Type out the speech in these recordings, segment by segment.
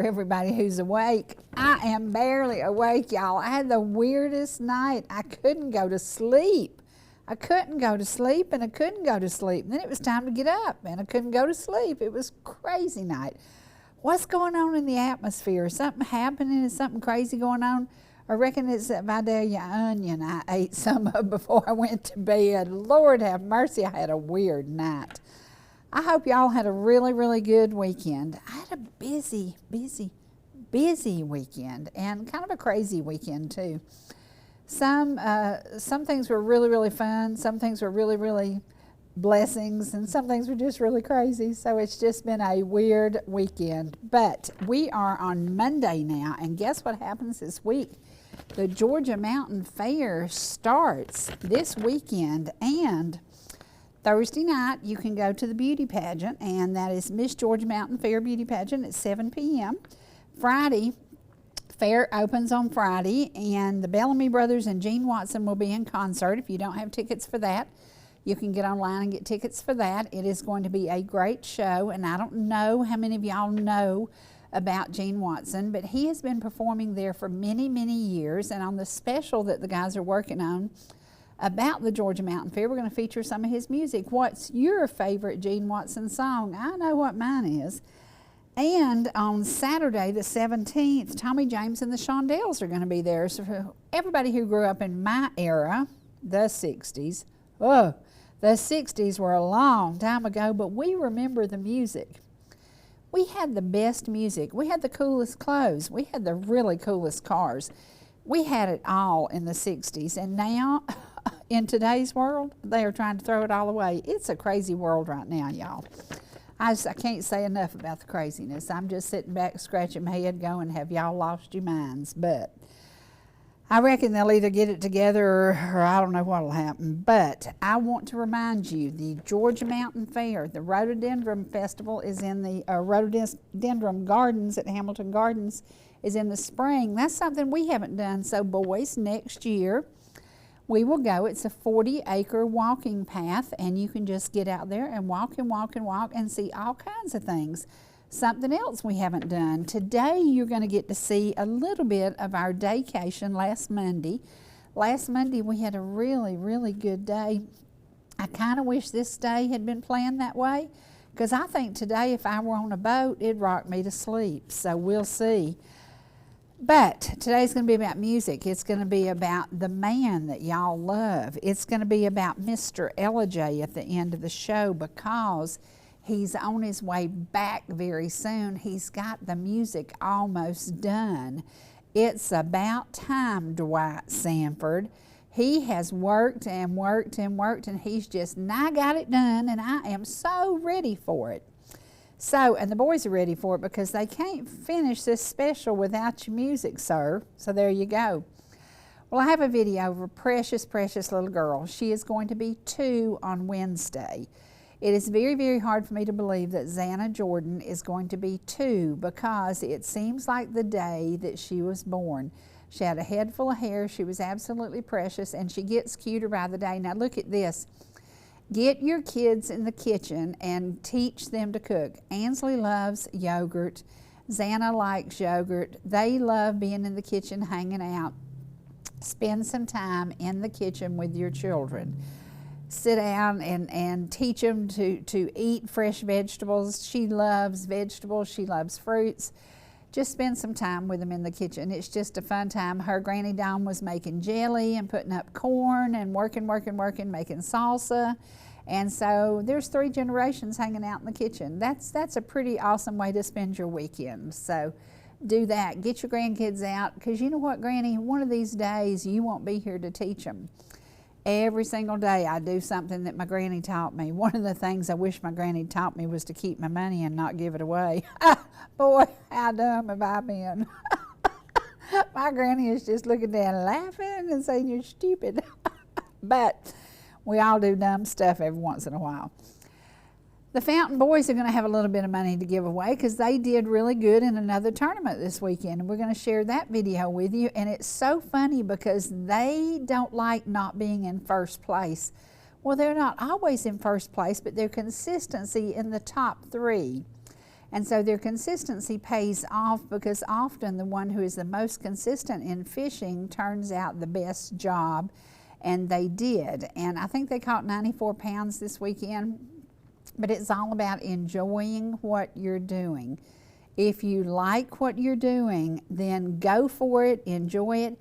everybody who's awake. I am barely awake, y'all. I had the weirdest night. I couldn't go to sleep. I couldn't go to sleep and I couldn't go to sleep. And then it was time to get up and I couldn't go to sleep. It was a crazy night. What's going on in the atmosphere? Is something happening? Is something crazy going on? I reckon it's that Vidalia onion I ate some of before I went to bed. Lord have mercy, I had a weird night. I hope y'all had a really, really good weekend. I had a busy weekend and kind of a crazy weekend too. Some things were really, really fun. Some things were really, really blessings, and some things were just really crazy. So it's just been a weird weekend. But we are on Monday now, and guess what happens this week? The Georgia Mountain Fair starts this weekend, and Thursday night you can go to the beauty pageant, and that is Miss Georgia Mountain Fair Beauty Pageant at 7 p.m. Friday, fair opens on Friday, and the Bellamy Brothers and Gene Watson will be in concert. If you don't have tickets for that, you can get online and get tickets for that. It is going to be a great show, and I don't know how many of y'all know about Gene Watson, but he has been performing there for many, many years, and on the special that the guys are working on about the Georgia Mountain Fair, we're going to feature some of his music. What's your favorite Gene Watson song? I know what mine is. And on Saturday the 17th, Tommy James and the Shondells are going to be there. So for everybody who grew up in my era, the 60s, the 60s were a long time ago, but we remember the music. We had the best music. We had the coolest clothes. We had the really coolest cars. We had it all in the 60s. And now, in today's world, they are trying to throw it all away. It's a crazy world right now, y'all. I can't say enough about the craziness. I'm just sitting back scratching my head going, have y'all lost your minds? But I reckon they'll either get it together or I don't know what will happen. But I want to remind you, the Georgia Mountain Fair, the Rhododendron Festival is in the Rhododendron Gardens at Hamilton Gardens is in the spring. That's something we haven't done. So boys, next year we will go. It's a 40-acre walking path, and you can just get out there and walk and walk and walk and see all kinds of things. Something else we haven't done. Today you're going to get to see a little bit of our daycation last Monday. Last Monday we had a really, really good day. I kind of wish this day had been planned that way, because I think today if I were on a boat, it'd rock me to sleep. So we'll see. But today's going to be about music. It's going to be about the man that y'all love. It's going to be about Mr. Ellijay at the end of the show, because he's on his way back very soon. He's got the music almost done. It's about time, Dwight Sanford. He has worked and worked and worked, and he's just nigh got it done, and I am so ready for it. So, and the boys are ready for it because they can't finish this special without your music, sir. So there you go. Well, I have a video of a precious, precious little girl. She is going to be 2 on Wednesday. It is very, very hard for me to believe that Xana Jordan is going to be 2, because it seems like the day that she was born. She had a head full of hair. She was absolutely precious, and she gets cuter by the day. Now look at this. Get your kids in the kitchen and teach them to cook. Ansley loves yogurt. Xana likes yogurt. They love being in the kitchen, hanging out. Spend some time in the kitchen with your children. Sit down and teach them to eat fresh vegetables. She loves vegetables. She loves fruits. Just spend some time with them in the kitchen. It's just a fun time. Her Granny Dawn was making jelly and putting up corn and working, making salsa. And so there's 3 generations hanging out in the kitchen. That's a pretty awesome way to spend your weekend. So do that. Get your grandkids out, because you know what, Granny? One of these days you won't be here to teach them. Every single day I do something that my granny taught me. One of the things I wish my granny taught me was to keep my money and not give it away. Boy, how dumb have I been? My granny is just looking down laughing and saying, you're stupid. But we all do dumb stuff every once in a while. The Fountain Boys are going to have a little bit of money to give away, because they did really good in another tournament this weekend. And we're going to share that video with you. And it's so funny because they don't like not being in first place. Well, they're not always in first place, but their consistency in the top 3. And so their consistency pays off, because often the one who is the most consistent in fishing turns out the best job, and they did. And I think they caught 94 pounds this weekend, but it's all about enjoying what you're doing. If you like what you're doing, then go for it, enjoy it.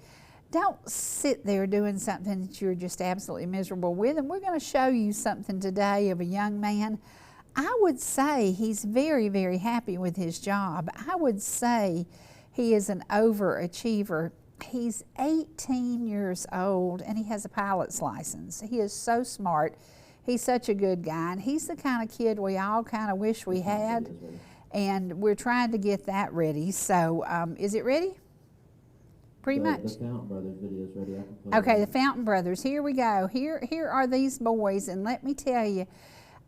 Don't sit there doing something that you're just absolutely miserable with. And we're going to show you something today of a young man. I would say he's very, very happy with his job. I would say he is an overachiever. He's 18 years old and he has a pilot's license. He is so smart. He's such a good guy, and he's the kind of kid we all kind of wish we had, and we're trying to get that ready. So is it ready? Pretty much. The Fountain Brothers video is ready. Okay, the Fountain Brothers. Here we go. Here are these boys, and let me tell you,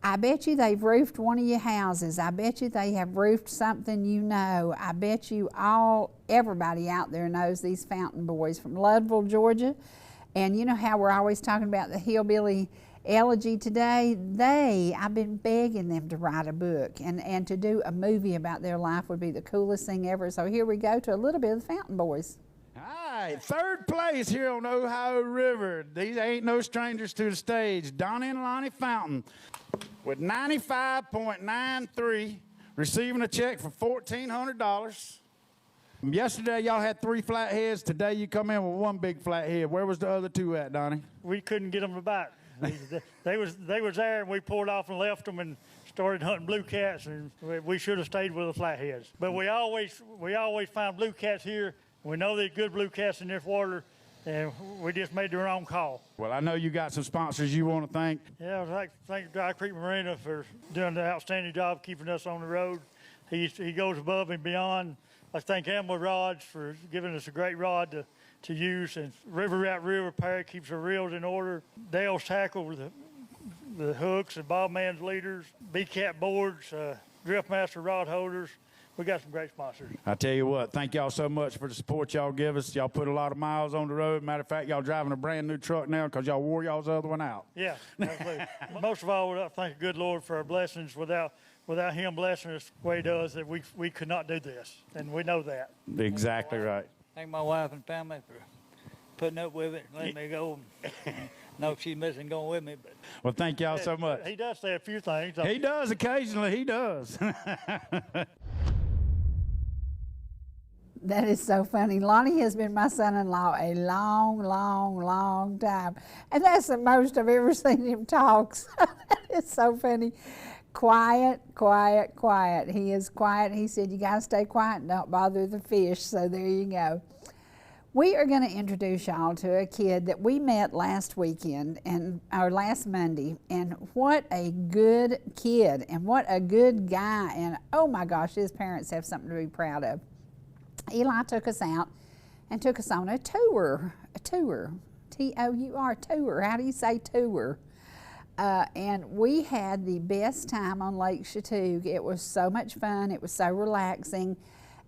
I bet you they've roofed one of your houses. I bet you they have roofed something you know. I bet you everybody out there knows these Fountain boys from Ludville, Georgia. And you know how we're always talking about the hillbilly Ellijay today? I've been begging them to write a book, and to do a movie about their life would be the coolest thing ever. So here we go to a little bit of the Fountain boys. All right, third place here on the Ohio River. These ain't no strangers to the stage. Donnie and Lonnie Fountain with 95.93, receiving a check for $1,400. Yesterday, y'all had 3 flatheads. Today, you come in with 1 big flathead. Where was the other 2 at, Donnie? We couldn't get them to bite. They was there, and we pulled off and left them and started hunting blue cats, and we should have stayed with the flatheads. But we always find blue cats here. We know there's good blue cats in this water, and we just made the wrong call. Well, I know you got some sponsors you want to thank. Yeah, I'd like to thank Dry Creek Marina for doing the outstanding job keeping us on the road. He goes above and beyond. I thank Amber Rods for giving us a great rod to use, and River Rat Reel Repair keeps our reels in order. Dale's Tackle with the hooks, and Bob Man's leaders, B-Cat boards, Driftmaster rod holders. We got some great sponsors. I tell you what, thank y'all so much for the support y'all give us. Y'all put a lot of miles on the road. Matter of fact, y'all driving a brand new truck now because y'all wore y'all's other one out. Yeah, absolutely. Most of all, I thank the good Lord for our blessings. Without him blessing us the way he does, that we could not do this, and we know that. Exactly right. Thank my wife and family for putting up with it, letting me go. No, she's missing going with me. But well, thank y'all so much. He does say a few things. He does occasionally. He does. That is so funny. Lonnie has been my son-in-law a long, long, long time. And that's the most I've ever seen him talk. So it's so funny. Quiet, quiet, quiet. He is quiet. He said, you got to stay quiet and don't bother the fish. So there you go. We are going to introduce y'all to a kid that we met last weekend, or last Monday. And what a good kid, and what a good guy. And oh my gosh, his parents have something to be proud of. Eli took us out and took us on a tour, T-O-U-R, tour. How do you say tour? And we had the best time on Lake Chattooga. It was so much fun. It was so relaxing.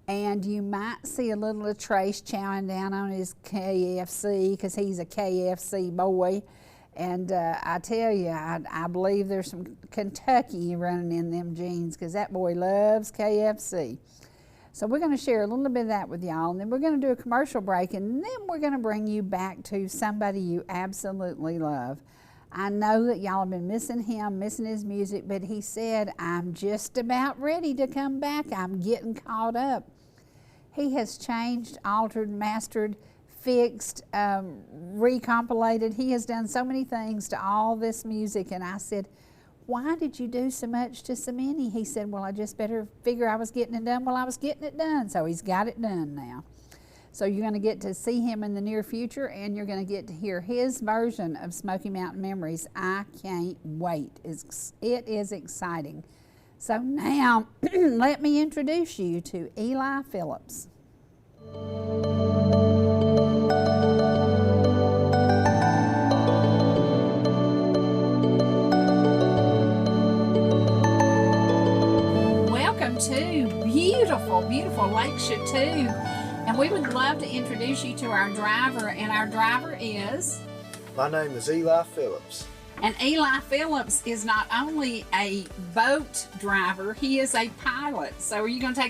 And you might see a little of Trace chowing down on his KFC because he's a KFC boy. And I tell you, I believe there's some Kentucky running in them jeans because that boy loves KFC. So we're going to share a little bit of that with y'all, and then we're going to do a commercial break, and then we're going to bring you back to somebody you absolutely love. I know that y'all have been missing him, missing his music, but he said, I'm just about ready to come back. I'm getting caught up. He has changed, altered, mastered, fixed, recompilated. He has done so many things to all this music, and I said, why did you do so much to so many? He said, well, I just better figure I was getting it done while I was getting it done. So he's got it done now. So you're going to get to see him in the near future, and you're going to get to hear his version of Smoky Mountain Memories. I can't wait. It is exciting. So now let me introduce you to Ellijay Phillips. To beautiful, beautiful Lake Chattooga, and we would love to introduce you to our driver, and our driver is... My name is Ellijay Phillips. And Eli Phillips is not only a boat driver, he is a pilot. So are you going to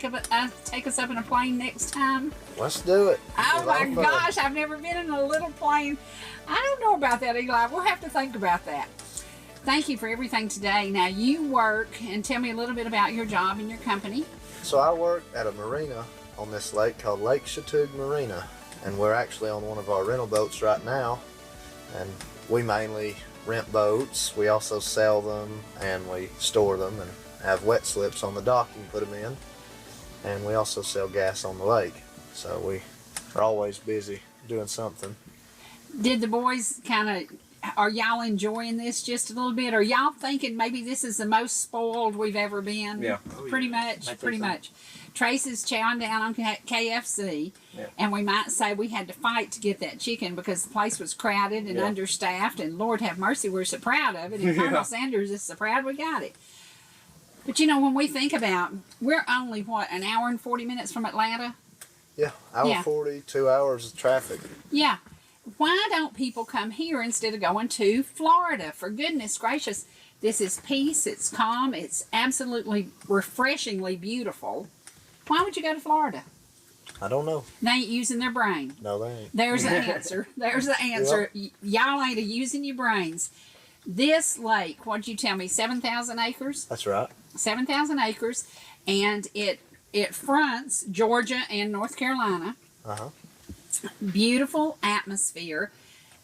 take us up in a plane next time? Let's do it. Oh my gosh, I've never been in a little plane. I don't know about that, Eli. We'll have to think about that. Thank you for everything today. Now you work, and tell me a little bit about your job and your company. So I work at a marina on this lake called Lake Chatug Marina, and we're actually on one of our rental boats right now, and we mainly rent boats. We also sell them, and we store them and have wet slips on the dock you can put them in, and we also sell gas on the lake. So we are always busy doing something. Did the boys are y'all enjoying this just a little bit? Are y'all thinking maybe this is the most spoiled we've ever been? Yeah. Pretty much. Trace is chowing down on KFC, Yeah. and we might say we had to fight to get that chicken because the place was crowded and Yeah. understaffed, and Lord have mercy, we're so proud of it, and Colonel Sanders is so proud we got it. But you know, when we think about, we're only, an hour and 40 minutes from Atlanta? Yeah, hour Yeah. 40, 2 hours of traffic. Yeah. Why don't people come here instead of going to Florida? For goodness gracious, this is peace, it's calm, it's absolutely refreshingly beautiful. Why would you go to Florida? I don't know. They ain't using their brain. No, they ain't. There's the answer. There's the answer. Y'all ain't using your brains. This lake, what'd you tell me, 7,000 acres? That's right. 7,000 acres, and it fronts Georgia and North Carolina. Uh-huh. Beautiful atmosphere.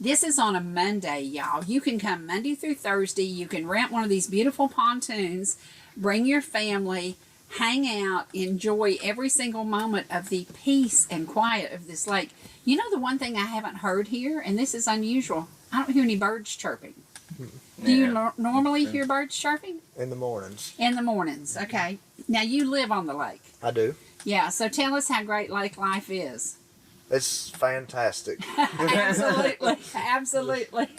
This is on a Monday, y'all. You can come Monday through Thursday. You can rent one of these beautiful pontoons, bring your family, hang out, enjoy every single moment of the peace and quiet of this lake. You know the one thing I haven't heard here, and this is unusual, I don't hear any birds chirping. Do you normally hear birds chirping? In the mornings. In the mornings, okay. Now you live on the lake. I do. Yeah, so tell us how great lake life is. It's fantastic. Absolutely, absolutely.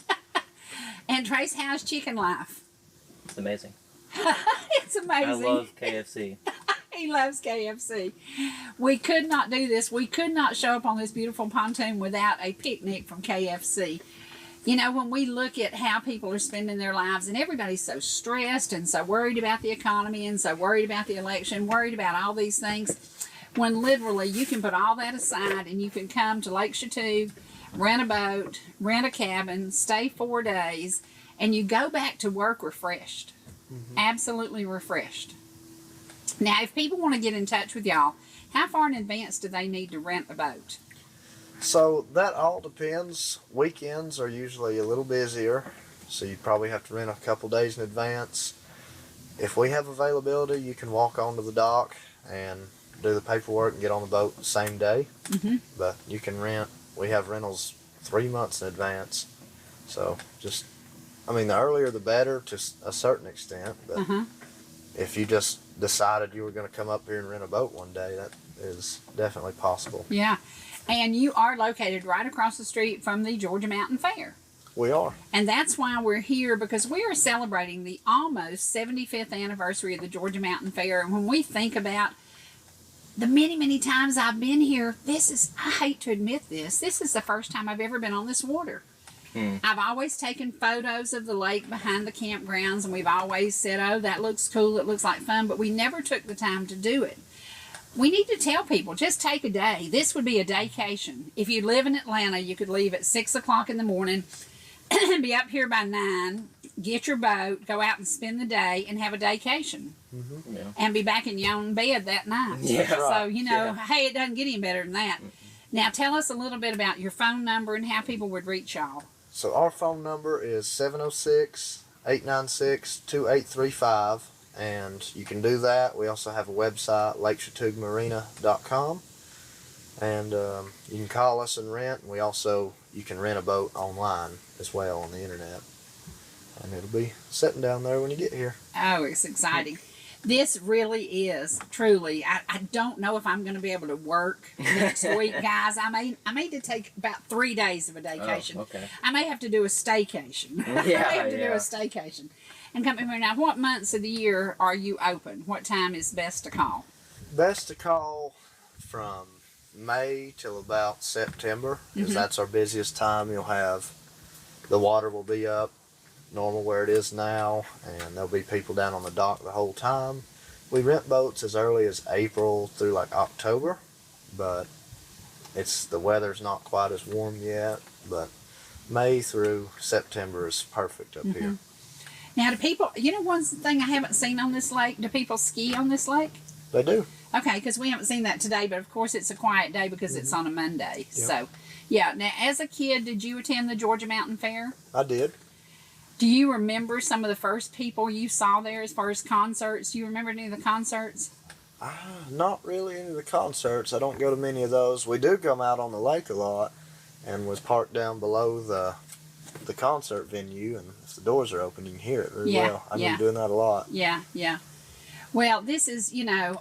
And Trace, how's chicken life? It's amazing. It's amazing. I love KFC. He loves KFC. We could not do this. We could not show up on this beautiful pontoon without a picnic from KFC. You know, when we look at how people are spending their lives, and everybody's so stressed and so worried about the economy and so worried about the election, worried about all these things, when literally you can put all that aside and you can come to Lake Chatug, rent a boat, rent a cabin, stay 4 days, and you go back to work refreshed. Absolutely refreshed. Now, if people want to get in touch with y'all, how far in advance do they need to rent a boat? So that all depends. Weekends are usually a little busier, so you probably have to rent a couple days in advance. If we have availability, you can walk onto the dock and do the paperwork and get on the boat the same day. But you can rent. We have rentals 3 months in advance. So the earlier the better to a certain extent. But if you just decided you were going to come up here and rent a boat one day, that is definitely possible. Yeah. And you are located right across the street from the Georgia Mountain Fair. We are. And that's why we're here, because we are celebrating the almost 75th anniversary of the Georgia Mountain Fair. And when we think about the many, many times I've been here, I hate to admit this is the first time I've ever been on this water. I've always taken photos of the lake behind the campgrounds, and we've always said, oh, that looks cool, it looks like fun, but we never took the time to do it. We need to tell people, just take a day. This would be a daycation. If you live in Atlanta, you could leave at 6 o'clock in the morning, be up here by 9, get your boat, go out and spend the day, and have a daycation. Yeah. And be back in your own bed that night. Yeah. So, hey, it doesn't get any better than that. Now, tell us a little bit about your phone number and how people would reach y'all. So our phone number is 706-896-2835, and you can do that. We also have a website, lakechatugmarina.com, and you can call us and rent. And you can rent a boat online as well on the internet, and it'll be sitting down there when you get here. Oh, it's exciting. This really is, truly. I don't know if I'm going to be able to work next week, guys. I may need to take about 3 days of a vacation. Oh, okay. I may have to do a staycation. I may have to do a staycation. And come here now, what months of the year are you open? What time is best to call? Best to call from May till about September, because that's our busiest time. The water will be up normal where it is now, and there'll be people down on the dock the whole time. We rent boats as early as April through like October, but the weather's not quite as warm yet, but May through September is perfect up here. Now, do people, one thing I haven't seen on this lake, do people ski on this lake? They do. Okay, because we haven't seen that today, but of course it's a quiet day because it's on a Monday. Yep. So, yeah. Now, as a kid, did you attend the Georgia Mountain Fair? I did. Do you remember some of the first people you saw there as far as concerts? Do you remember any of the concerts? Not really into the concerts. I don't go to many of those. We do come out on the lake a lot, and was parked down below the concert venue, and if the doors are open, you can hear it very well. I've been doing that a lot. Yeah. Well, this is,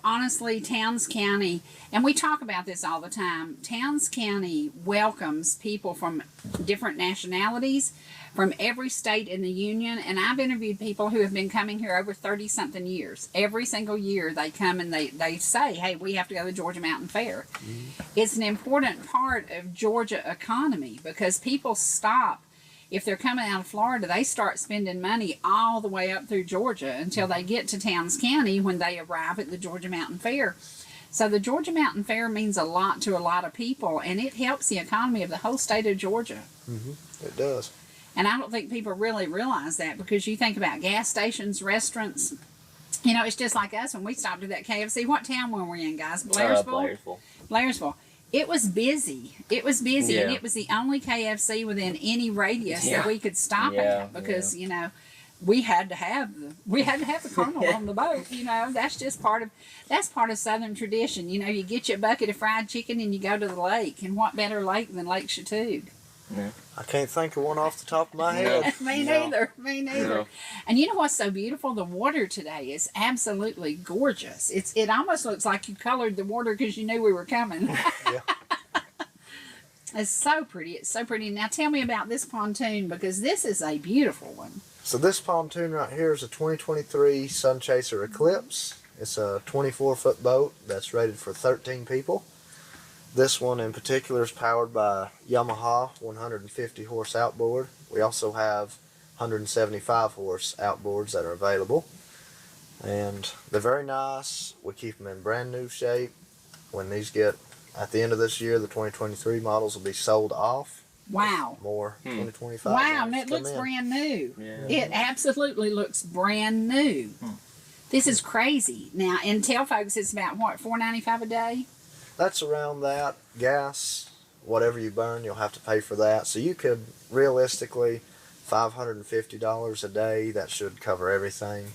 honestly, Towns County, and we talk about this all the time. Towns County welcomes people from different nationalities, from every state in the union, and I've interviewed people who have been coming here over 30-something years. Every single year they come and they say, hey, we have to go to the Georgia Mountain Fair. It's an important part of Georgia economy because people stop. If they're coming out of Florida, they start spending money all the way up through Georgia until they get to Towns County when they arrive at the Georgia Mountain Fair. So the Georgia Mountain Fair means a lot to a lot of people, and it helps the economy of the whole state of Georgia. It does. And I don't think people really realize that because you think about gas stations, restaurants. It's just like us when we stopped at that KFC. What town were we in, guys? Blairsville? Blairsville. It was busy. And it was the only KFC within any radius that we could stop at because we had to have the Colonel on the boat. That's just part of Southern tradition. You get you a bucket of fried chicken and you go to the lake. And what better lake than Lake Chattooga? Yeah. I can't think of one off the top of my head. Me neither. No. And you know what's so beautiful? The water today is absolutely gorgeous. It almost looks like you colored the water because you knew we were coming. Yeah. It's so pretty. It's so pretty. Now tell me about this pontoon because this is a beautiful one. So this pontoon right here is a 2023 Sun Chaser Eclipse. It's a 24-foot boat that's rated for 13 people. This one in particular is powered by Yamaha 150 horse outboard. We also have 175 horse outboards that are available. And they're very nice. We keep them in brand new shape. When these get at the end of this year, the 2023 models will be sold off. Wow. More 2025. Wow, and it looks brand new. Yeah. It absolutely looks brand new. This is crazy. Now, and tell folks it's about what, $4.95 a day? That's around that. Gas, whatever you burn, you'll have to pay for that. So you could realistically, $550 a day. That should cover everything,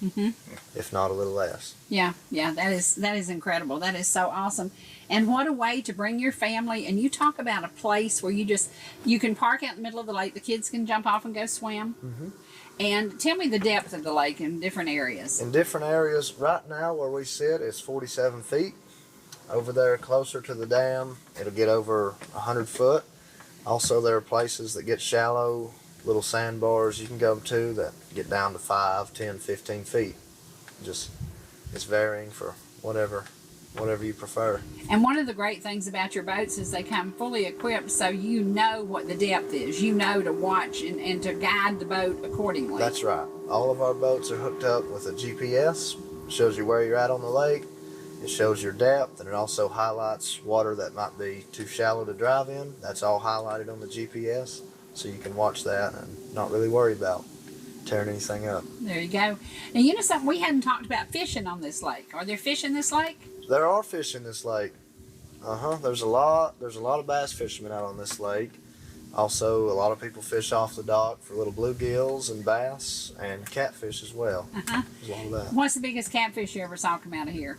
if not a little less. Yeah. That is incredible. That is so awesome. And what a way to bring your family. And you talk about a place where you can park out in the middle of the lake. The kids can jump off and go swim. And tell me the depth of the lake in different areas. In different areas, right now where we sit is 47 feet. Over there closer to the dam, it'll get over 100 foot. Also, there are places that get shallow, little sandbars you can go to that get down to 5, 10, 15 feet. Just, it's varying for whatever you prefer. And one of the great things about your boats is they come fully equipped so you know what the depth is. You know to watch and to guide the boat accordingly. That's right. All of our boats are hooked up with a GPS. Shows you where you're at on the lake. It shows your depth, and it also highlights water that might be too shallow to drive in. That's all highlighted on the GPS, so you can watch that and not really worry about tearing anything up. There you go. Now, you know something, we hadn't talked about fishing on this lake. Are there fish in this lake? There are fish in this lake. There's a lot of bass fishermen out on this lake. Also, a lot of people fish off the dock for little bluegills and bass and catfish as well. There's a lot of that. What's the biggest catfish you ever saw come out of here?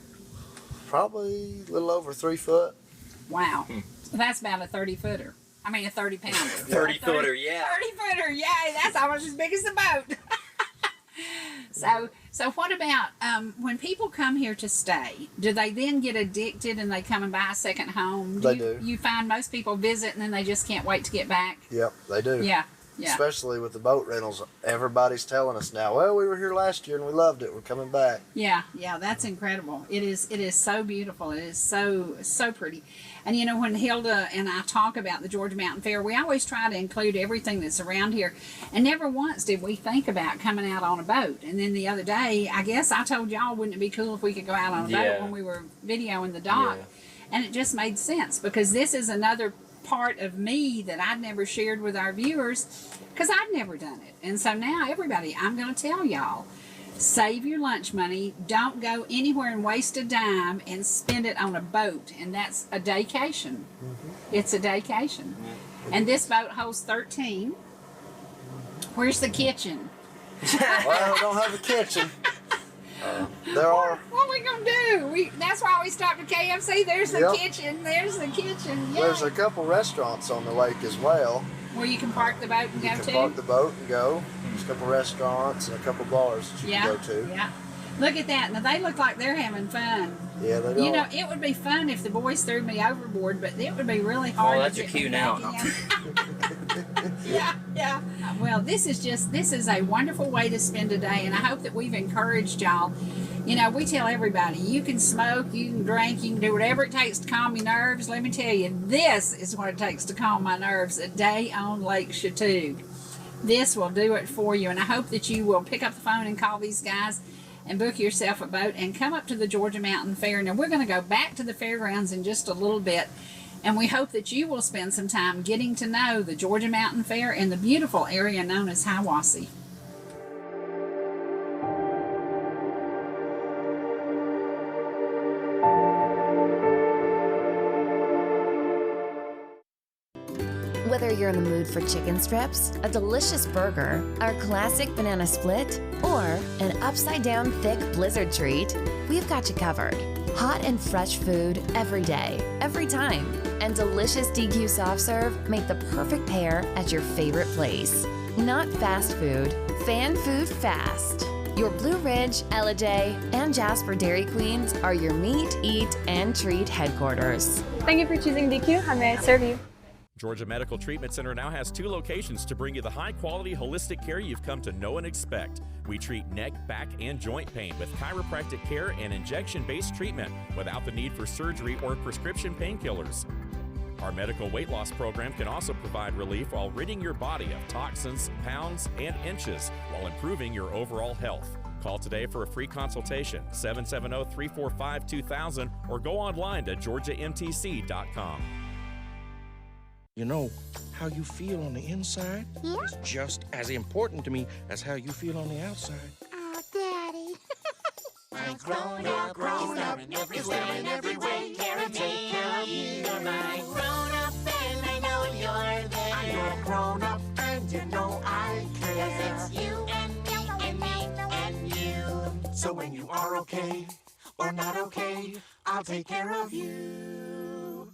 Probably a little over 3 foot. Wow. So that's about a 30-footer. I mean, a 30-pounder. 30-footer, yeah. 30-footer, yay. That's almost as big as the boat. So what about when people come here to stay, do they then get addicted and they come and buy a second home? They do. You find most people visit and then they just can't wait to get back? Yep, they do. Yeah. Yeah. Especially with the boat rentals. Everybody's telling us now, well, we were here last year and we loved it. We're coming back. Yeah, that's incredible. It is so beautiful. It is so pretty. And you know, when Hilda and I talk about the Georgia Mountain Fair, we always try to include everything that's around here. And never once did we think about coming out on a boat. And then the other day, I guess I told y'all, wouldn't it be cool if we could go out on a boat when we were videoing the dock? Yeah. And it just made sense, because this is another part of me that I'd never shared with our viewers, because I'd never done it. And so now, everybody, I'm going to tell y'all, save your lunch money. Don't go anywhere and waste a dime and spend it on a boat. And that's a daycation. It's a daycation. And this boat holds 13. Where's the kitchen? Well, we don't have a kitchen. There are. What are we going to do? That's why we stopped at KFC. There's the Yep. kitchen. There's the kitchen. There's Yay. a couple restaurants on the lake as well. Where you can park the boat and You go can to. park the boat and go. There's a couple restaurants and a couple bars that you can go to. Yeah. Look at that. Now, they look like they're having fun. Yeah, they do. You know, it would be fun if the boys threw me overboard, but it would be really hard that's to your get me cue back now. in. Yeah. Well, this is a wonderful way to spend a day, and I hope that we've encouraged y'all. You know, we tell everybody, you can smoke, you can drink, you can do whatever it takes to calm your nerves. Let me tell you, this is what it takes to calm my nerves. A day on Lake Chateau. This will do it for you, and I hope that you will pick up the phone and call these guys and book yourself a boat and come up to the Georgia Mountain Fair. Now, we're going to go back to the fairgrounds in just a little bit, and we hope that you will spend some time getting to know the Georgia Mountain Fair and the beautiful area known as Hiwassee. Whether you're in the mood for chicken strips, a delicious burger, our classic banana split, or an upside-down thick blizzard treat, we've got you covered. Hot and fresh food every day, every time, and delicious DQ soft serve make the perfect pair at your favorite place. Not fast food, fan food fast. Your Blue Ridge, Ellijay, and Jasper Dairy Queens are your meet, eat, and treat headquarters. Thank you for choosing DQ. How may I serve you? Georgia Medical Treatment Center now has 2 locations to bring you the high-quality holistic care you've come to know and expect. We treat neck, back, and joint pain with chiropractic care and injection-based treatment without the need for surgery or prescription painkillers. Our medical weight loss program can also provide relief while ridding your body of toxins, pounds, and inches while improving your overall health. Call today for a free consultation, 770-345-2000, or go online to georgiamtc.com. You know, how you feel on the inside is just as important to me as how you feel on the outside. Oh, Daddy. I'm grown up, in every way, care and take care of you. You're my grown up, and I know you're there. You're grown up, and you know I care. 'Cause it's you and me and me and you. So when you are okay or not okay, I'll take care of you.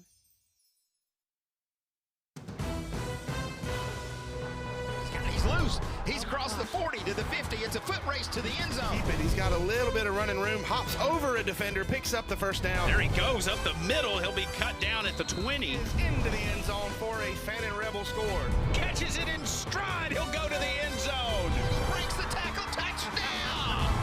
He's loose. He's across the 40 to the 50. It's a foot race to the end zone. Keep it. He's got a little bit of running room. Hops over a defender, picks up the first down. There he goes up the middle. He'll be cut down at the 20. Is into the end zone for a Fannin Rebel score. Catches it in stride. He'll go to the end zone. Breaks the tackle. Touchdown.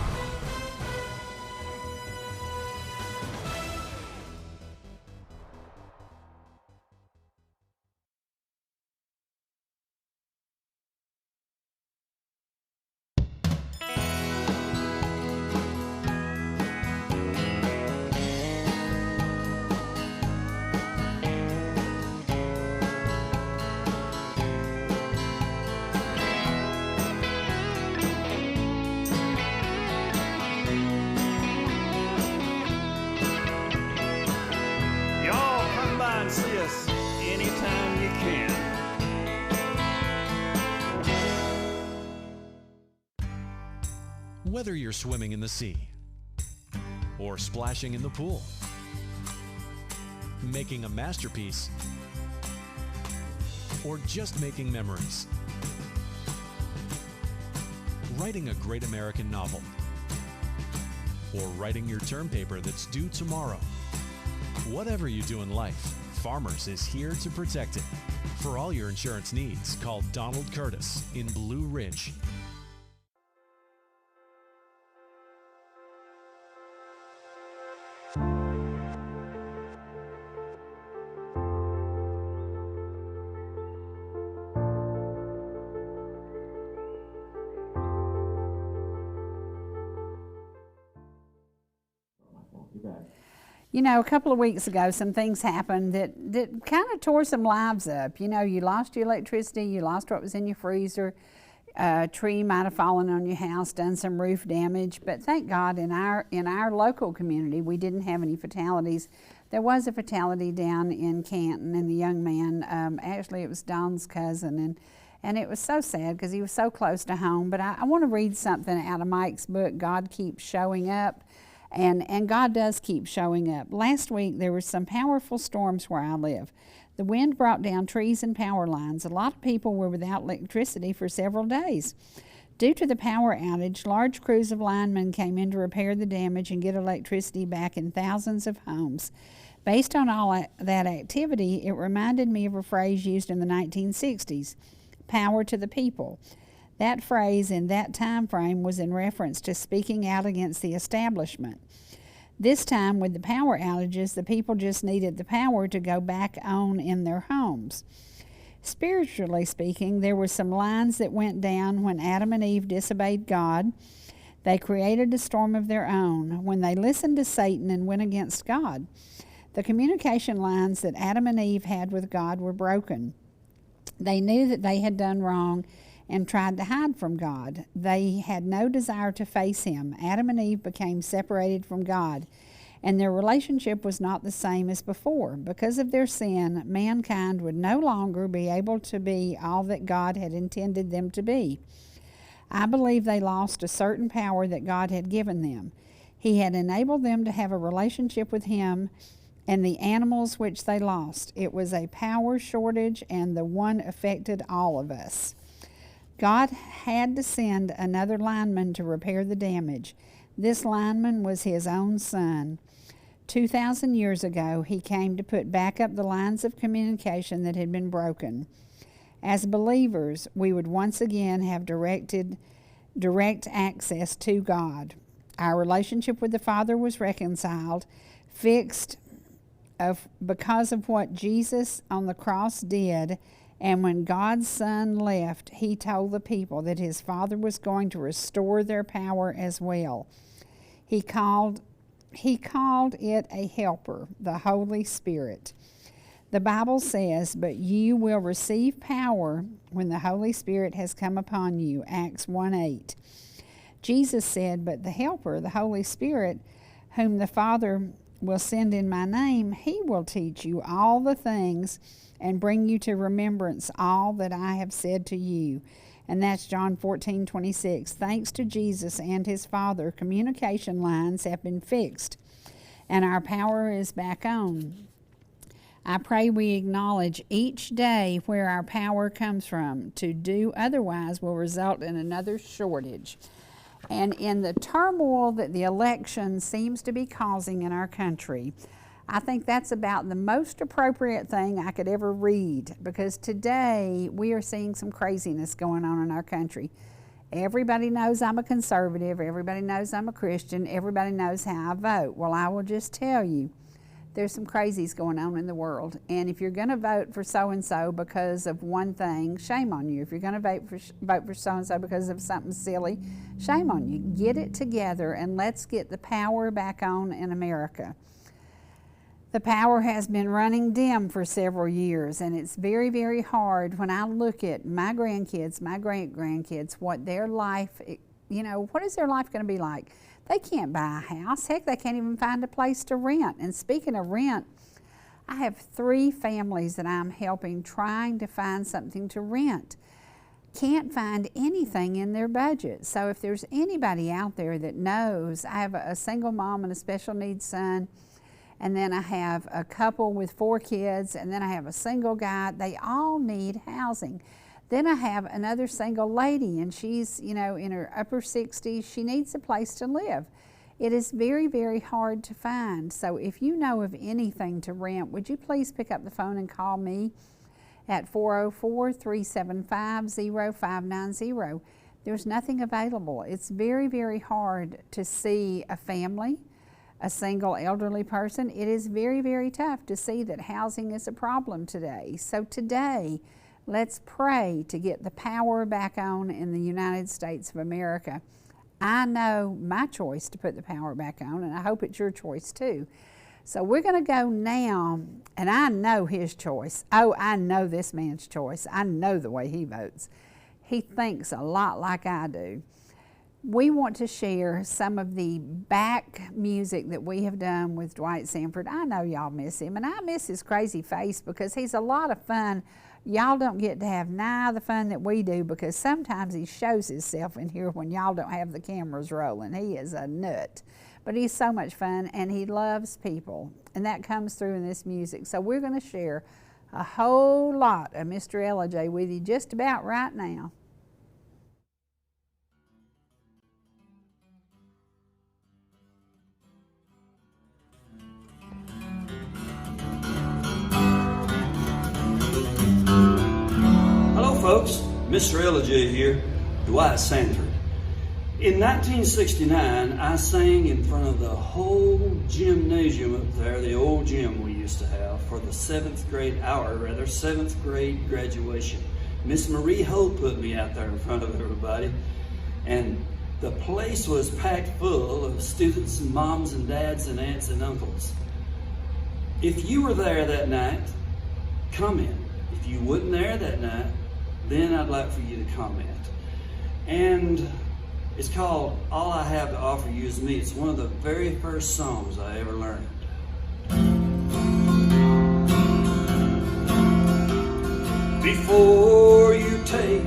Y'all come by and see us anytime you can. Whether you're swimming in the sea or splashing in the pool, making a masterpiece, or just making memories, writing a great American novel, or writing your term paper that's due tomorrow. Whatever you do in life, Farmers is here to protect it. For all your insurance needs, call Donald Curtis in Blue Ridge. You know, a couple of weeks ago, some things happened that kind of tore some lives up. You know, you lost your electricity, you lost what was in your freezer, a tree might have fallen on your house, done some roof damage, but thank God in our local community, we didn't have any fatalities. There was a fatality down in Canton, and the young man, actually it was Don's cousin, and it was so sad because he was so close to home. But I want to read something out of Mike's book, God Keeps Showing Up. And God does keep showing up. Last week, there were some powerful storms where I live. The wind brought down trees and power lines. A lot of people were without electricity for several days. Due to the power outage, large crews of linemen came in to repair the damage and get electricity back in thousands of homes. Based on all that activity, it reminded me of a phrase used in the 1960s, power to the people. That phrase in that time frame was in reference to speaking out against the establishment. This time, with the power outages, the people just needed the power to go back on in their homes. Spiritually speaking, there were some lines that went down when Adam and Eve disobeyed God. They created a storm of their own when they listened to Satan and went against God. The communication lines that Adam and Eve had with God were broken. They knew that they had done wrong and tried to hide from God. They had no desire to face Him. Adam and Eve became separated from God, and their relationship was not the same as before. Because of their sin, mankind would no longer be able to be all that God had intended them to be. I believe they lost a certain power that God had given them. He had enabled them to have a relationship with Him and the animals which they lost. It was a power shortage, and the one affected all of us. God had to send another lineman to repair the damage. This lineman was His own Son. 2,000 years ago, He came to put back up the lines of communication that had been broken. As believers, we would once again have direct access to God. Our relationship with the Father was reconciled, fixed because of what Jesus on the cross did. And when God's Son left, He told the people that His Father was going to restore their power as well. He called it a helper, the Holy Spirit. The Bible says, "But you will receive power when the Holy Spirit has come upon you," Acts 1:8. Jesus said, "But the helper, the Holy Spirit, whom the Father will send in my name, He will teach you all the things and bring you to remembrance all that I have said to you." And that's John 14:26. Thanks to Jesus and His Father, communication lines have been fixed, and our power is back on. I pray we acknowledge each day where our power comes from. To do otherwise will result in another shortage. And in the turmoil that the election seems to be causing in our country, I think that's about the most appropriate thing I could ever read, because today we are seeing some craziness going on in our country. Everybody knows I'm a conservative. Everybody knows I'm a Christian. Everybody knows how I vote. Well, I will just tell you, there's some crazies going on in the world. And if you're going to vote for so-and-so because of one thing, shame on you. If you're going to vote for so-and-so because of something silly, shame on you. Get it together and let's get the power back on in America. The power has been running dim for several years, and it's very, very hard when I look at my grandkids, my great-grandkids, what their life, what is their life going to be like? They can't buy a house. Heck, they can't even find a place to rent. And speaking of rent, I have 3 families that I'm helping trying to find something to rent. Can't find anything in their budget. So if there's anybody out there that knows, I have a single mom and a special needs son, and then I have a couple with 4 kids, and then I have a single guy. They all need housing. Then I have another single lady, and she's, in her upper 60s. She needs a place to live. It is very, very hard to find. So if you know of anything to rent, would you please pick up the phone and call me at 404-375-0590. There's nothing available. It's very, very hard to see a family, a single elderly person. It is very, very tough to see that housing is a problem today. So today, let's pray to get the power back on in the United States of America. I know my choice to put the power back on, and I hope it's your choice too. So we're going to go now, and I know his choice. Oh, I know this man's choice. I know the way he votes. He thinks a lot like I do. We want to share some of the back music that we have done with Dwight Sanford. I know y'all miss him, and I miss his crazy face because he's a lot of fun. Y'all don't get to have nigh the fun that we do because sometimes he shows himself in here when y'all don't have the cameras rolling. He is a nut. But he's so much fun, and he loves people, and that comes through in this music. So we're going to share a whole lot of Mr. Ellijay with you just about right now. Hello folks, Mr. Ellijay here, Dwight Sanford. In 1969, I sang in front of the whole gymnasium up there, the old gym we used to have, for the seventh grade graduation. Miss Marie Ho put me out there in front of everybody, and the place was packed full of students and moms and dads and aunts and uncles. If you were there that night, comment. If you wasn't there that night, then I'd like for you to comment. And it's called All I Have to Offer You Is Me. It's one of the very first songs I ever learned. Before you take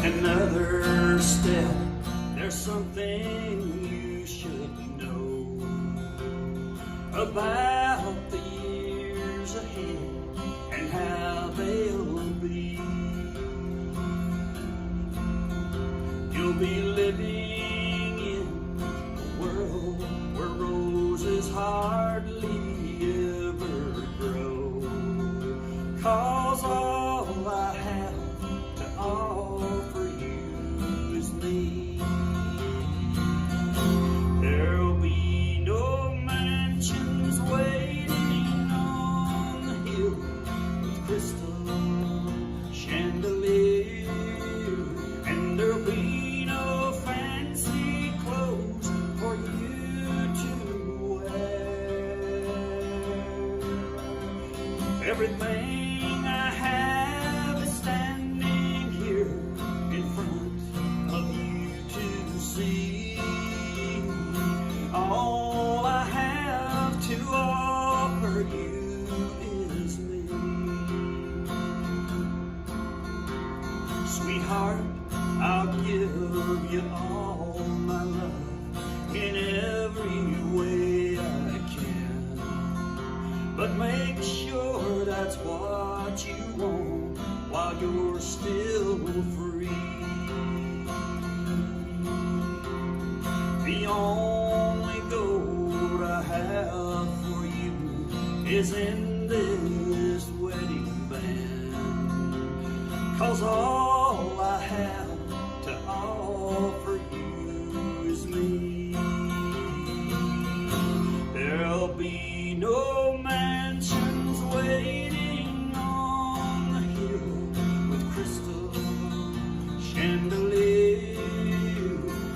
another step, there's something you should know about the years ahead and how they'll be. You'll be living in a world where roses hardly ever grow. 'Cause all I have to offer you is me. There'll be no mansions waiting on the hill with crystal chandelier, and there'll be for you to wear. Everything I have is standing here in front of you to see. All I have to offer you is me. Sweetheart, I'll give you all my love in every way I can, but make sure that's what you want while you're still free. The only gold I have for you is in this wedding band, 'cause all I have to offer you is me. There'll be no mansions waiting on the hill with crystal chandelier,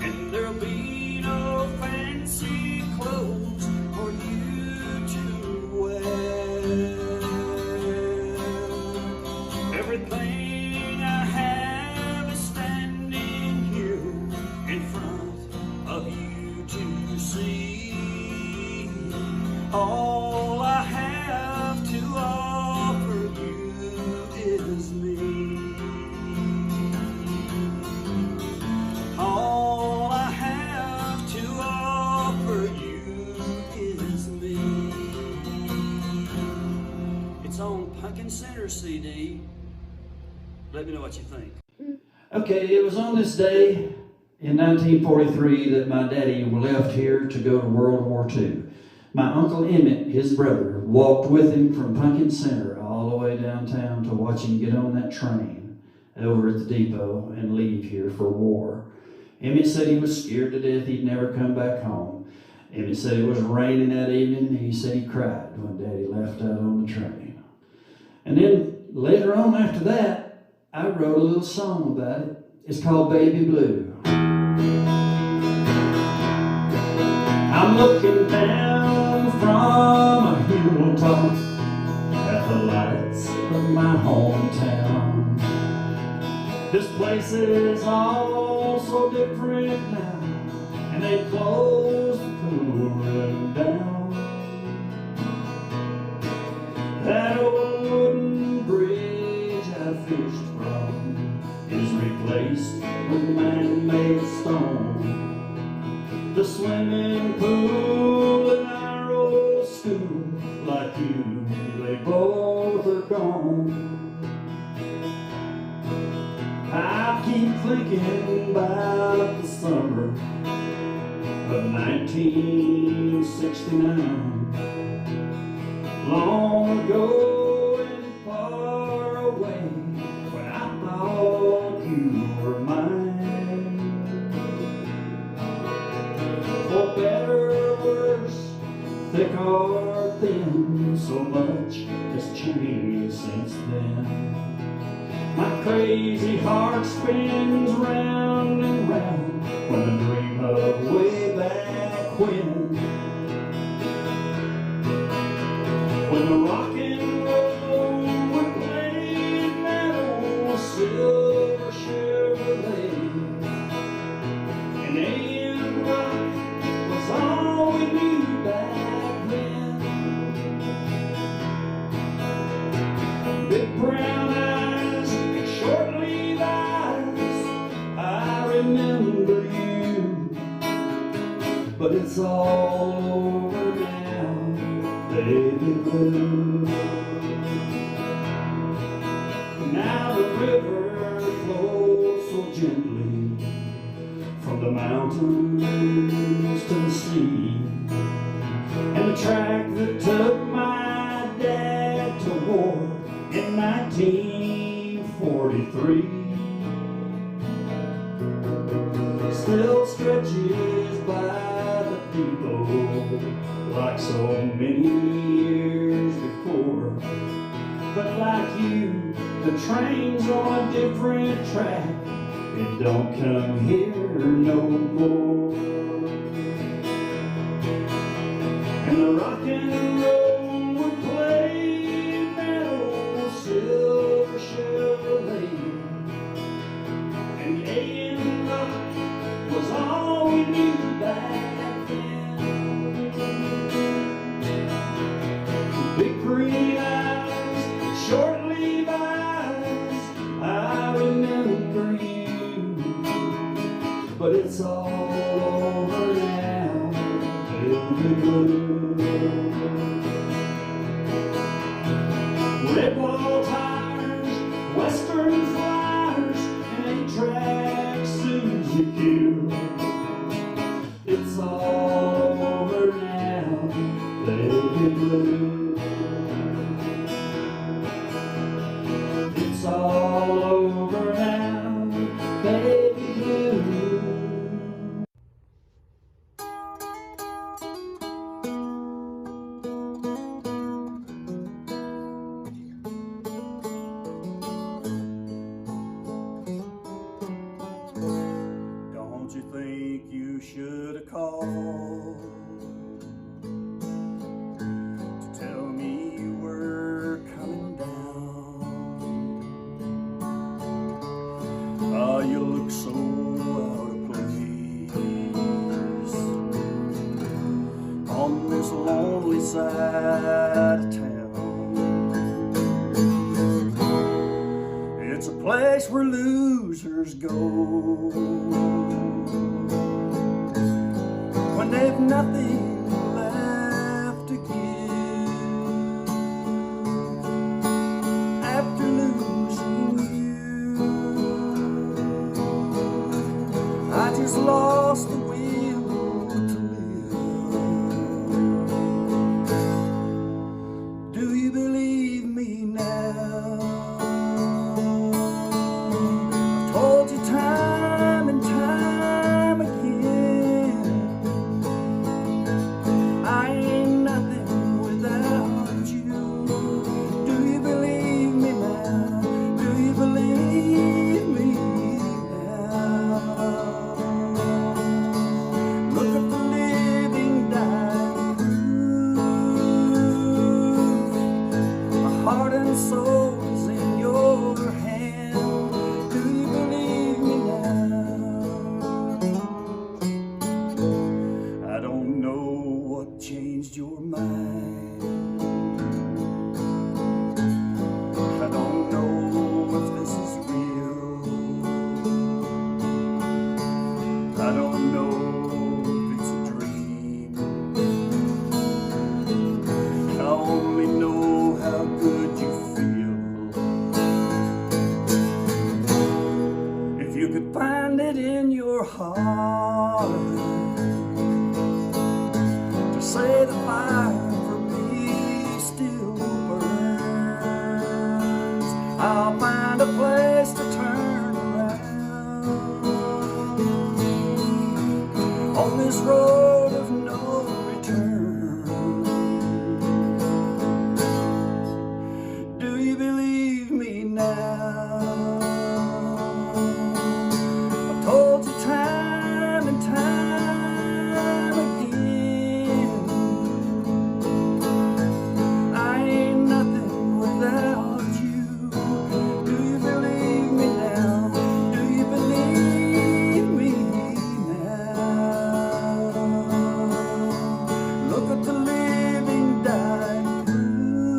and there'll be no fancy clothes for you to wear. Everything I have is standing here in front of you to see. All I have to offer you is me. All I have to offer you is me. It's on Pumpkin Center CD. Let me know what you think. Okay, it was on this day in 1943 that my daddy left here to go to World War II. My Uncle Emmett, his brother, walked with him from Pumpkin Center all the way downtown to watch him get on that train over at the depot and leave here for war. Emmett said he was scared to death he'd never come back home. Emmett said it was raining that evening, and he said he cried when Daddy left out on the train. And then later on after that, I wrote a little song about it. It's called Baby Blue. I'm looking down from a hilltop at the lights of my hometown. This place is all so different now, and they closed the pool room down. That old wooden bridge I fished from is replaced with man-made stone. The swimming pool in our old school, like you, they both are gone. I keep thinking about the summer of 1969. Long ago and far away, when I thought you were mine. For better or worse, thick or thin, so much has changed since then. My crazy heart spins round and round when I dream of way back when the rock and roll would play in that old silver Chevrolet, and A.M. rock was all we knew back then. Big brown eyes, short Levi's, I remember you, but it's all over now, baby blue. Now the river flows so gently from the mountains to the sea, and the track that took my dad to war in 1943 still stretches by the depot like so many years before. But like you, the train's on a different track. It don't come here no more. And the rock and roll would play in that old silver Chevrolet, and A.M. rock was all we knew back then. Big green eyes, short Levi's, I remember you, but it's all over now, baby blue. Red wall tires, western flyers, and 8-track Suzuki. It's all over now, baby blue. It's all over now, baby blue. Don't you think you should have called to tell me you were coming down? Ah, you look so out of place on this lonely side of town. It's a place where losers go when they've nothing left to give after losing you. I just heart to say the fire for me still burns. I'll find a place to turn around on this road of no return. Do you believe me now? I've told you time and time again, I ain't nothing without you. Do you believe me now? Do you believe me now? Look at the living dying proof.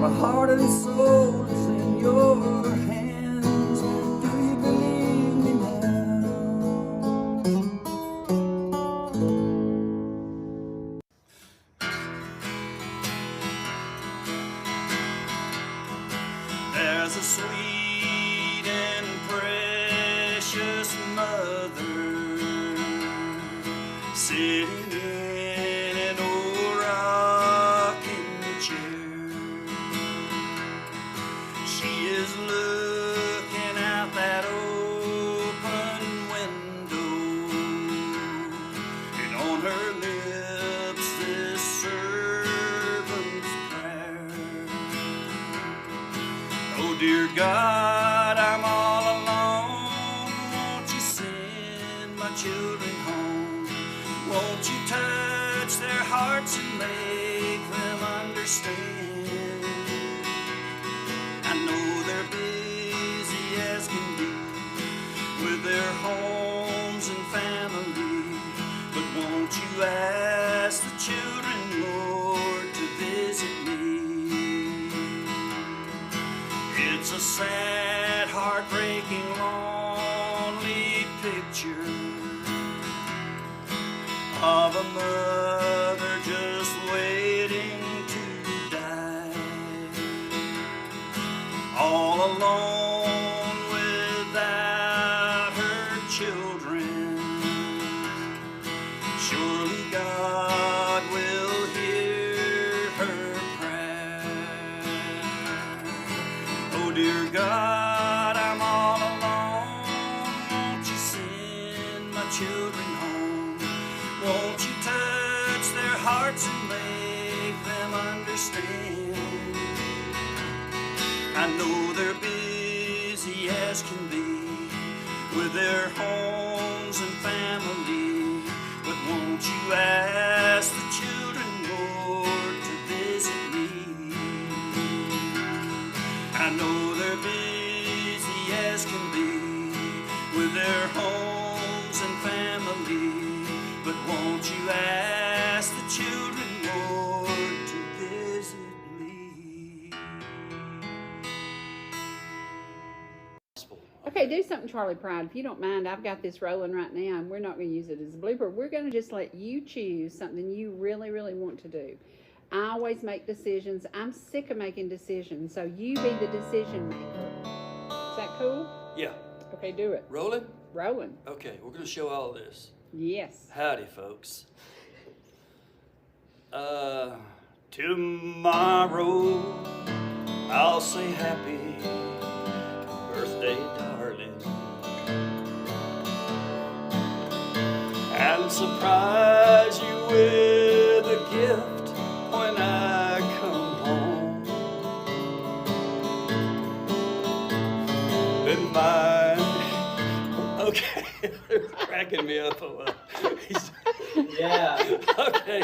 My heart and soul is in your hands. Do you believe me now? There's a sweet and precious mother sitting in an old rocking chair. She is looking out that open window, and on her lips this servant's prayer. Oh dear God, I'm all alone. Won't you send my children home? Won't you touch their hearts and make them understand? I know they're busy as can be with their homes and family, but won't you ask the children, Lord, to visit me? It's a sad, heartbreaking, lonely picture of a mother just waiting to die, all alone without her children. Surely God will hear her prayer. Oh dear God, I'm all alone. Won't you send my children home? Won't you touch their hearts and make them understand? I know they're busy as can be with their homes and family, but won't you ask the children, Lord, to visit me? I know they're busy as can be with their homes and family, but won't you ask the children, Lord, to visit me? Okay, do something, Charlie Pride. If you don't mind, I've got this rolling right now, and we're not going to use it as a blooper. We're going to just let you choose something you really, really want to do. I always make decisions. I'm sick of making decisions, so you be the decision maker. Is that cool? Yeah. Okay, do it. Rolling? Rolling. Okay, we're going to show all this. Yes. Howdy, folks. Tomorrow I'll say happy birthday, darling, and surprise you with a gift when I come home. And mine, okay, they're cracking me up a while. Yeah. Okay.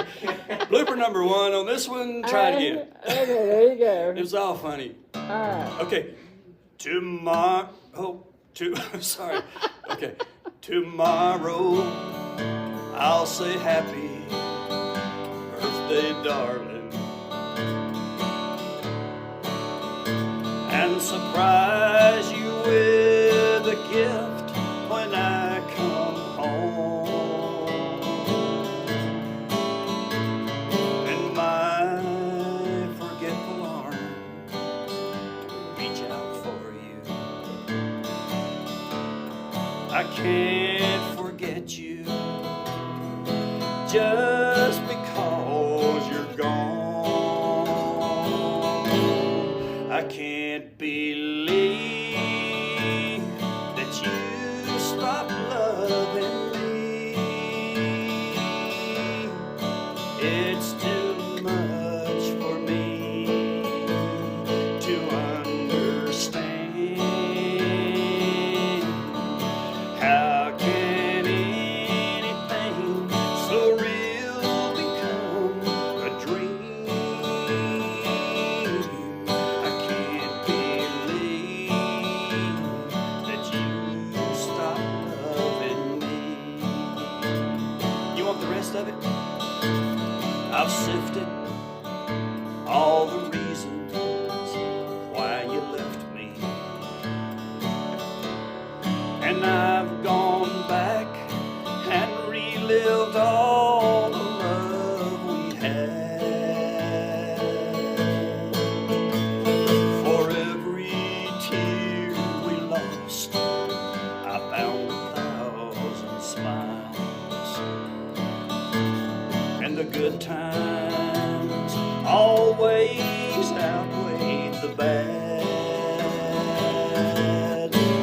Blooper number one on this one. Try it again. Okay, there you go. It was all funny. All right. Okay. Sorry. Okay. Tomorrow I'll say happy birthday, darling, and surprise you with a gift when I come home. And my forgetful arms reach out for you I can't forget you just because you're gone. I can't believe that you stopped loving me. It's too much for me to understand. How can anything so real become a dream? I can't believe that you stopped loving me. You want the rest of it? I've sifted all the reasons why you left me, and I've gone back and relived all the love we had. For every tear we lost, I found 1,000 smiles, and the good times always outweighed the bad.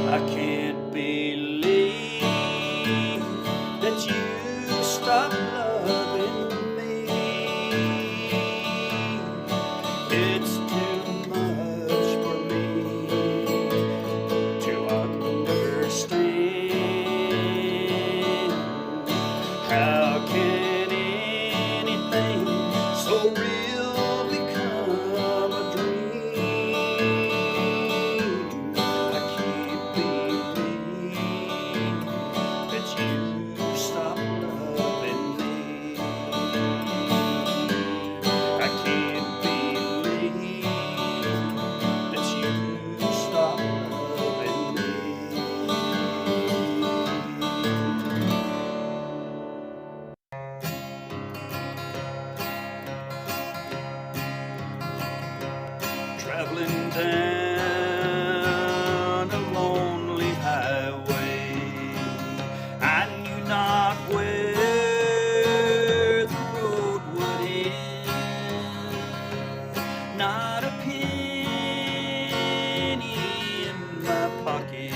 I can't believe that you stopped loving me. It's too much for me to understand. How can anything so real become a dream? I can't believe that you stopped loving me. I can't believe that you stopped loving me. Traveling down a lonely highway, I knew not where the road would end. Not a penny in my pocket,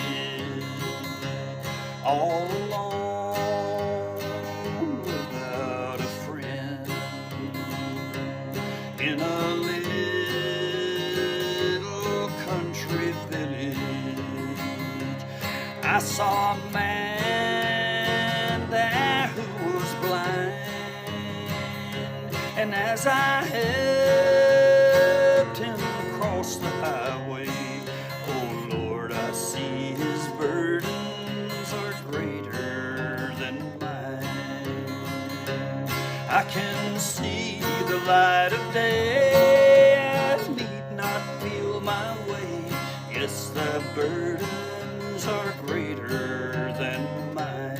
all alone without a friend. In a little country village, I saw a man there who was blind, and as I helped him across the highway, oh Lord, I see his burdens are greater than mine. I can see the light of day, I need not feel my way. Yes, the burdens are greater than mine.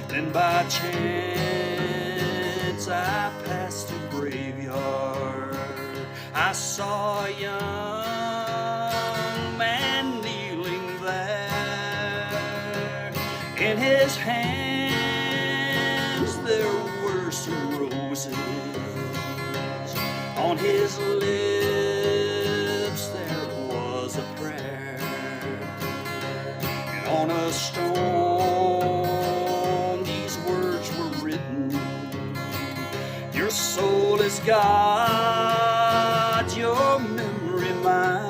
Then by chance I passed a graveyard. I saw a young man kneeling there. In his hands there were some roses. On his lips there was a prayer. And on a stone these words were written: your soul is God's, your memory mine.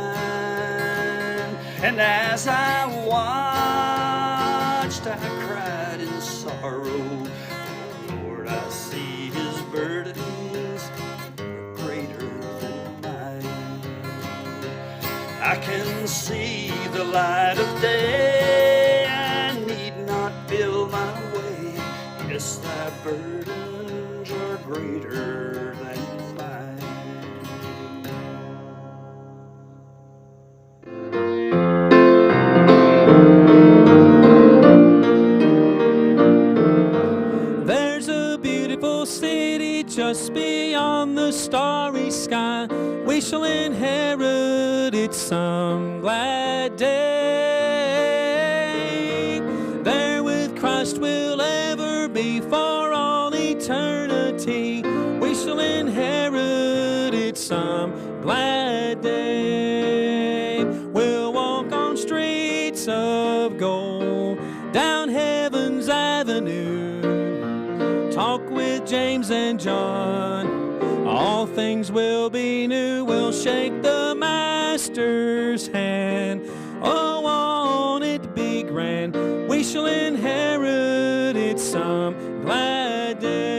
And as I watched, I cried in sorrow. Oh Lord, I see his burdens greater than mine. I can see the light of day, I need not feel my way. Yes, thy burdens are greater than mine. There's a beautiful city just beyond the starry sky. We shall inherit it some glad day. be for all eternity. We shall inherit it some glad day. We'll walk on streets of gold, down heaven's avenue, talk with James and John. All things will be new. We'll shake the master's hand. Oh, won't it be grand? We shall inherit it some glad day.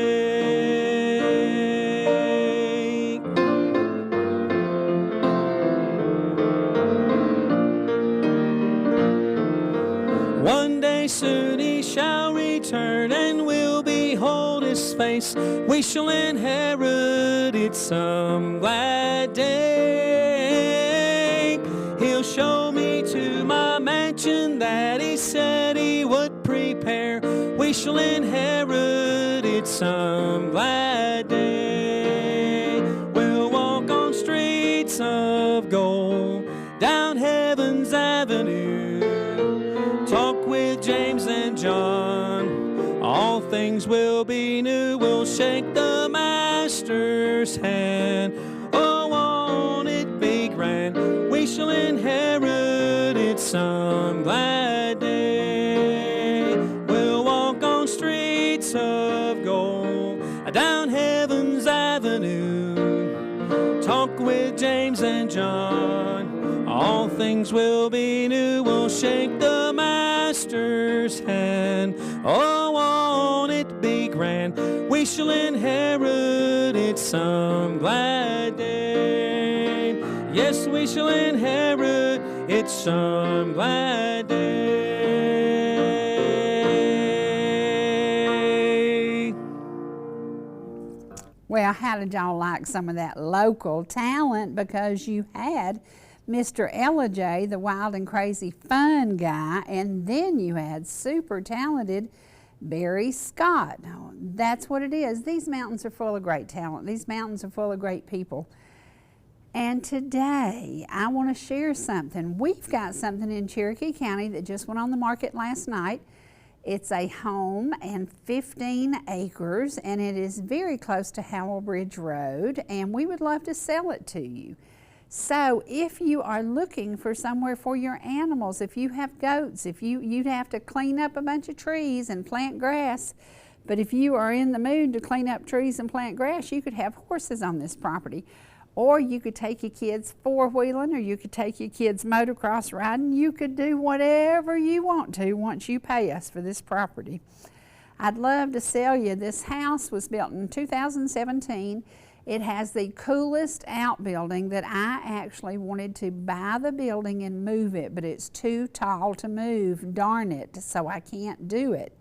One day soon he shall return, and we'll behold his face. We shall inherit it some glad day. He'll show me to my mansion that he said he would prepare. We shall inherit it some glad day. We'll walk on streets of gold, down heaven's avenue, talk with James and John. All things will be new. We'll shake the master's hand. Oh, won't it be grand? We shall inherit it some glad day. We'll walk on streets of gold, down heaven's avenue, talk with James and John. All things will be new. We'll shake the master's hand. Oh, won't it be grand? We shall inherit it some glad day. Yes, we shall inherit it some glad day. Well, how did y'all like some of that local talent? Because you had Mr. Ellijay, the wild and crazy fun guy, and then you had super talented Barry Scott. That's what it is. These mountains are full of great talent. These mountains are full of great people. And today I want to share something. We've got something in Cherokee County that just went on the market last night. It's a home and 15 acres, and it is very close to Howell Bridge Road, and we would love to sell it to you. So if you are looking for somewhere for your animals, if you have goats, you'd have to clean up a bunch of trees and plant grass. But if you are in the mood to clean up trees and plant grass, you could have horses on this property. Or you could take your kids four-wheeling, or you could take your kids motocross riding. You could do whatever you want to once you pay us for this property. I'd love to sell you. This house was built in 2017. It has the coolest outbuilding that I actually wanted to buy the building and move it, but it's too tall to move, darn it, so I can't do it.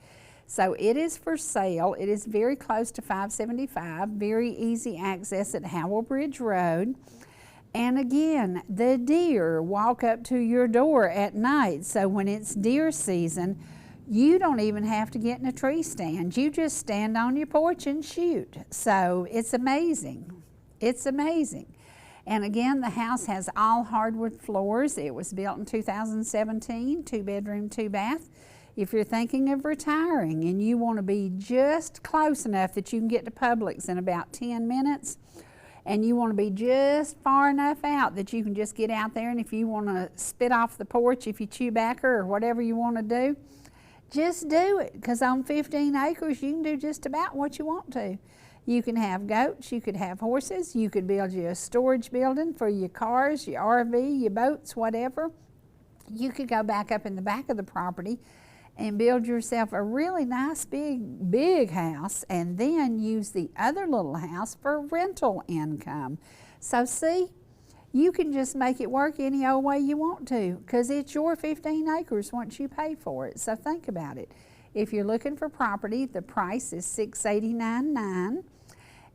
So it is for sale. It is very close to 575, very easy access at Howell Bridge Road. And again, the deer walk up to your door at night, so when it's deer season, you don't even have to get in a tree stand. You just stand on your porch and shoot. So it's amazing. It's amazing. And again, the house has all hardwood floors. It was built in 2017, 2-bedroom, 2-bath. If you're thinking of retiring and you want to be just close enough that you can get to Publix in about 10 minutes, and you want to be just far enough out that you can just get out there, and if you want to spit off the porch, if you chew backer or whatever you want to do, just do it, because on 15 acres you can do just about what you want to. You can have goats, you could have horses, you could build you a storage building for your cars, your RV, your boats, whatever. You could go back up in the back of the property and build yourself a really nice big house, and then use the other little house for rental income. So see, you can just make it work any old way you want to, because it's your 15 acres once you pay for it. So think about it. If you're looking for property, the price is $689,900,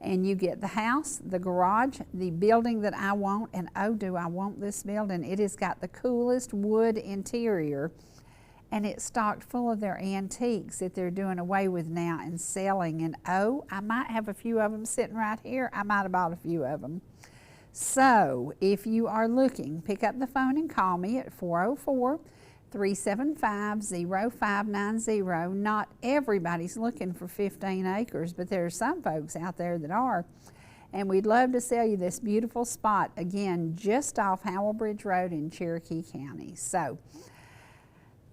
and you get the house, the garage, the building that I want, and oh, do I want this building. It has got the coolest wood interior, and it's stocked full of their antiques that they're doing away with now and selling. And oh, I might have a few of them sitting right here. I might have bought a few of them. So if you are looking, pick up the phone and call me at 404 375-0590. Not everybody's looking for 15 acres, but there are some folks out there that are. And we'd love to sell you this beautiful spot, again, just off Howell Bridge Road in Cherokee County. So,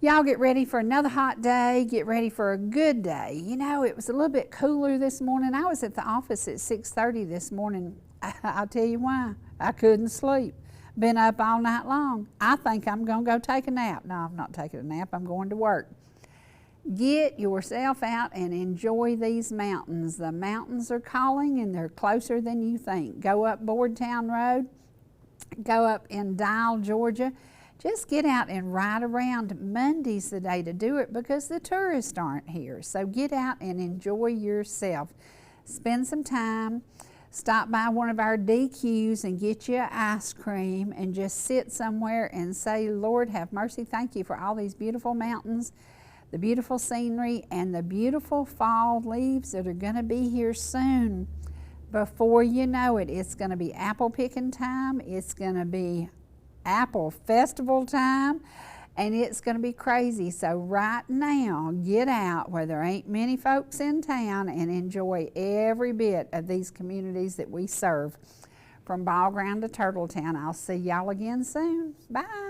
y'all get ready for another hot day. Get ready for a good day. You know, it was a little bit cooler this morning. I was at the office at 6:30 this morning. I'll tell you why. I couldn't sleep. Been up all night long. I think I'm going to go take a nap. No, I'm not taking a nap. I'm going to work. Get yourself out and enjoy these mountains. The mountains are calling, and they're closer than you think. Go up Boardtown Road. Go up in Dial, Georgia. Just get out and ride around. Monday's the day to do it because the tourists aren't here. So get out and enjoy yourself. Spend some time. Stop by one of our DQs and get you an ice cream and just sit somewhere and say, Lord, have mercy. Thank you for all these beautiful mountains, the beautiful scenery, and the beautiful fall leaves that are going to be here soon. Before you know it, it's going to be apple picking time. It's going to be apple festival time, and it's going to be crazy. So right now, get out where there ain't many folks in town and enjoy every bit of these communities that we serve. From Ball Ground to Turtletown. I'll see y'all again soon. Bye.